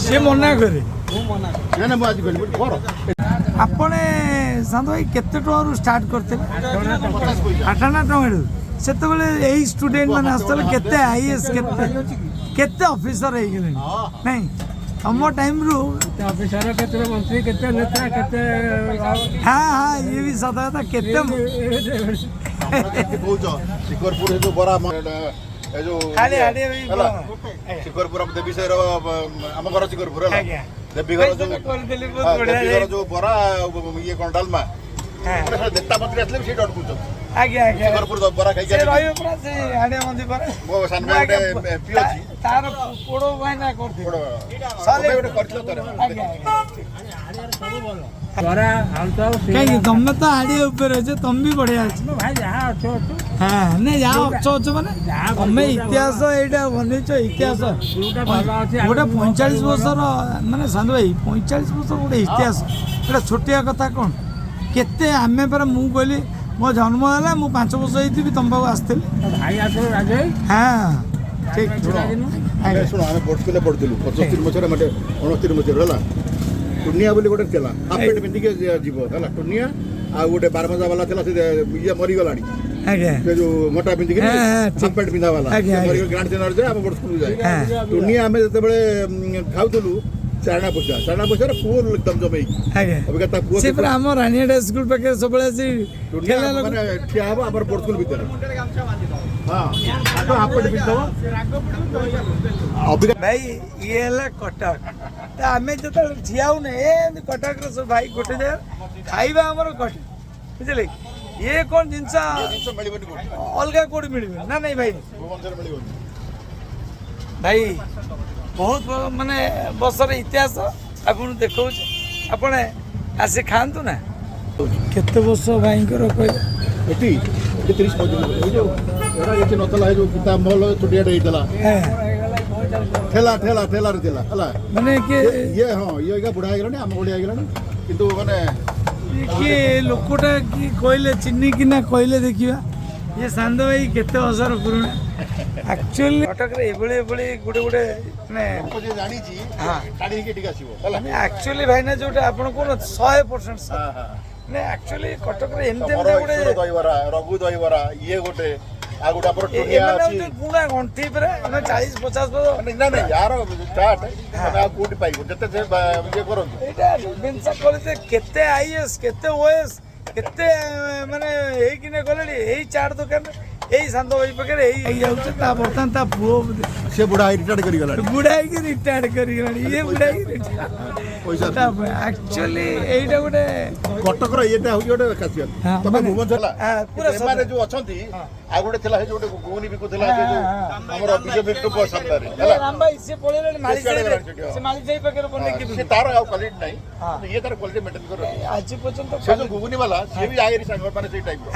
ସେ ମନା କରେ ଆପଣ ସାନ୍ତ ଭାଇ କେତେ ଟଙ୍କାରୁ ଷ୍ଟାର୍ଟ କରିଥିଲେ 8 ଆନା ଟଙ୍କାରୁ ସେତେବେଳେ ଏଇ ଷ୍ଟୁଡେଣ୍ଟ ମାନେ ଆସୁଥିଲେ କେତେ ଆଇଏଏସ୍ କେତେ ଅଫିସର ହେଇଗଲେଣି ନାଇଁ ତମ ଟାଇମ୍ରୁ ଅଫିସର କେତେ ମନ୍ତ୍ରୀ କେତେ ନେତା କେତେ ହଁ ଇଏ ବି ସତ କଥା କେତେ କହୁଛ ଶିକରପୁର ଯୋଉ ବରା ଶିକରପୁର ଦେବୀ ସାହିର ଆମ ଘର ଶିକରପୁର ହେଲା ଦେବୀ ଘର ଯୋଉ ବରା ଇଏ କଣ ଡାଲମା ନେତା ମନ୍ତ୍ରୀ ଆସିଲେ ବି ସେଇଠି ଅଟକୁଛନ୍ତି ଆଜ୍ଞା ଆଜ୍ଞା ଶିକରପୁର ବରା ଖାଇକି ରହିବ ପୁରା ସେ ହାଡ଼ିଆ ମନ୍ଦିର ପରେ ମୋ ସାନ ଭାଇ ଗୋଟେ ଏମ୍ପି ଅଛି ତାର ପୋଡ଼ ଭାଇନା କରିଥିଲେ କାହିଁକି ତମେ ତ ହାଡ଼ିଆ ଉପରେ ଅଛ ତମେ ବି ବଢିଆ ଅଛ ଭାଇ ଯାହା ଅଛ ଅଛୁ ହଁ ନାଇଁ ଯାହା ଅଛ ମାନେ ତମେ ଇତିହାସ ଏଇଟା ବନେଇଛ ଇତିହାସ ଗୋଟେ 45 ବର୍ଷର ମାନେ ସାନ ଭାଇ 45 ବର୍ଷ ଗୋଟେ ଇତିହାସ ଏଇଟା ଛୋଟିଆ କଥା କ'ଣ କେତେ ଆମେ ପରା ମୁଁ କହିଲି ମୋ ଜନ୍ମ ହେଲା ମୁଁ 5 ବର୍ଷ ହେଇଥିବି ତମ ପାଖକୁ ଆସିଥିଲି ଭାଇ ଆସିଲେ ରାଜେ ହଁ ଠିକ ଶୁଣ ଆମେ ବୋର୍ଡ ସ୍କୁଲରେ ପଢୁଥିଲୁ 75 ମସିହାରେ ମତେ 69 ମସିହାରେ ହେଲା ଟୁନିଆ ବୋଲି ଗୋଟେ ଥିଲା ହାଫ୍ ପ୍ୟାଣ୍ଟ ପିନ୍ଧିକି ଯିବ ହେଲା ଟୁନିଆ ଆଉ ଗୋଟେ ବାରମଜା ବାଲା ଥିଲା ସେ ଇଏ ମରିଗଲାଣି ଆଜ୍ଞା ସେ ଯୋଉ ମୋଟା ପିନ୍ଧିକି ହାଫ୍ ପ୍ୟାଣ୍ଟ ପିନ୍ଧା ବାଲା ମରିଗଲା ଗ୍ରାଣ୍ଡ ସେନାର ଯାଏ ଆମ ବୋର୍ଡ ସ୍କୁଲକୁ ଯାଏ ଟୁନିଆ ଆମେ ଯେତେବେଳେ ଖାଉଥିଲୁ ଚାରଣା ପଇସାରେ ପୁଅ ଏକଦମ ଜମେଇକି ଅବିକା ତା ପୁଅ ସେ ପୁରା ଆମ ରାନିଆଡା ସ୍କୁଲ ପାଖରେ ସବୁବେଳେ ଆସି ମାନେ ଠିଆ ହବ ଆମର ବୋର୍ଡ ସ୍କୁଲ ଭିତରେ ଭାଇ ଇଏ ହେଲା କଟକ ତ ଆମେ ଯେତେବେଳେ ଠିଆ ହଉନେ ଏମିତି କଟକର ସବୁ ଭାଇ ଗୋଟେ ଜାଗାରେ ଖାଇବା ଆମର କଟକ ବୁଝିଲେ ଇଏ କ'ଣ ଜିନିଷ ଅଲଗା କୋଉଠି ମିଳିବ ନା ନାଇଁ ଭାଇ ଭାଇ ବହୁତ ମାନେ ବର୍ଷର ଇତିହାସ ଆପଣ ଦେଖାଉଛି ଆପଣ ଆସି ଖାଆନ୍ତୁ ନା କେତେ ବର୍ଷ ଭାଇଙ୍କର କହିଲେ ଏଠି 30-35 ଏଠି ନଥିଲା ଏ ଯୋଉ କିତାବ ମହଲ ଛୋଟିଆଟେ ହେଇଥିଲା ଠେଲାରେ ଥିଲା ହେଲା ମାନେ କିଏ ଇଏ ଇଏ ବୁଢା ହେଇଗଲାଣି ଆମ ଭଳିଆ ହେଇଗଲାଣି କିନ୍ତୁ ମାନେ କିଏ ଲୋକଟା କିଏ କହିଲେ ଚିହ୍ନିକିନା କହିଲେ ଦେଖିବା ଇଏ ସାନ୍ଦ ଭାଇ କେତେ ବର୍ଷର ପୁରୁଣା ଆକ୍ଚୁଆଲି କଟକରେ ଏଭଳି ଗୋଟେ ମାନେ ଜାଣିଛି ଗାଡ଼ି ହେଇକି ଏଠିକି ଆସିବ ହେଲା ଆକ୍ଚୁଆଲି ଭାଇନା ଯୋଉଟା ଆପଣ କହୁନାହାନ୍ତି 100% ମାନେ ଆକ୍ଚୁଆଲି କଟକରେ ଏମିତି ଗୋଟେ ଦହିବରା ରଘୁ ଦହିବରା ଇଏ ଗୋଟେ ଆଉ ଗୋଟେ ଆମର ଟୁନିଆ ଅଛି ପୁଣା ଗଣ୍ଠି ପରେ 40-50 ବର୍ଷ ନା ୟାର ଚାଟ୍ ଆଉ କୋଉଠି ପାଇବ ଯେତେ ଇଏ କରନ୍ତୁ ଏଇଟା ଜିନିଷ କହିଲେ କେତେ ଆଇଏସ୍ କେତେ ଓଏସ୍ କେତେ ମାନେ ହେଇକିନା ଗଲେଣି ଏଇ ଚାଟ ଦୋକାନ ଏଇ ସାନ୍ଦ ଭାଇ ପାଖରେ ଏଇ ଯାଉଛି ତା ବର୍ତ୍ତମାନ ତା ପୁଅ ସେ ବୁଢା ରିଟାୟାର୍ଡ କରିଗଲାଣି ଇଏ ବୁଢା ହେଇକି ପଇସା ଆକ୍ଚୁଆଲି ଏଇଟା ଗୋଟେ କଟକର ଇଏଟା ହଉଛି ଗୋଟେ ଖାସିୟତ ତମେ ଭୁବନେଶ୍ୱର ସେମାନେ ଯୋଉ ଅଛନ୍ତି ଆଉ ଗୋଟେ ଥିଲା ସେ ଯୋଉ ଗୁଗୁନି ବିକୁଥିଲା ସେ ଯୋଉ ଆମର ବିଜେପି ସାମ୍ନାରେ ହେଲା ରାମ ଭାଇ ସେ ପଳେଇଲାଣି ମାଳିସାହି ପାଖରେ ବନେଇକି ସେ ତାର ଆଉ କ୍ୱାଲିଟି ନାହିଁ ଇଏ ତାର କ୍ୱାଲିଟି ମେଣ୍ଟେନ କରେ ଆଜି ପର୍ଯ୍ୟନ୍ତ ସେ ଯୋଉ ଗୁଗୁନି ବାଲା ସିଏ ବି ଆଇରି ସାଙ୍ଗ ମାନେ ସେଇ ଟାଇପର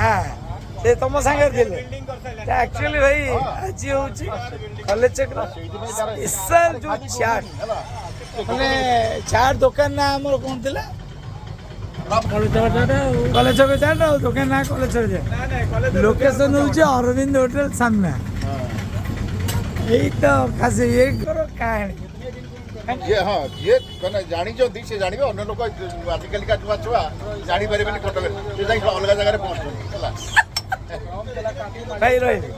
ସେ ତମ ସାଙ୍ଗରେ ଥିଲେ ଆକ୍ଚୁଆଲି ଭାଇ ଆଜି ହଉଛି କଲେଜ ଛକର ସ୍ପେଶାଲ ଯୋଉ ଚାଟ ମାନେ ଚାଟ ଦୋକାନ ନା ଆମର କ'ଣ ଥିଲା କଲେଜ ଛକ ଚାଟ ଆଉ ଦୋକାନ ନା କଲେଜ ଛକ ଚାଟ ଲୋକେସନ ହଉଛି ଅରବିନ୍ଦ ହୋଟେଲ ସାମ୍ନା ଏଇ ତ ଖାସି ଏକର କାହାଣୀ ଯିଏ ମାନେ ଜାଣିଛନ୍ତି ସେ ଜାଣିବେ ଅନ୍ୟ ଲୋକ ଆଜିକାଲିକା ଛୁଆ ଜାଣିପାରିବେନି କଟକରେ ସେ ଯାଇକି ଅଲଗା ଜାଗାରେ ପହଞ୍ଚୁଛନ୍ତି ହେଲା ଭାଇ ରହିବି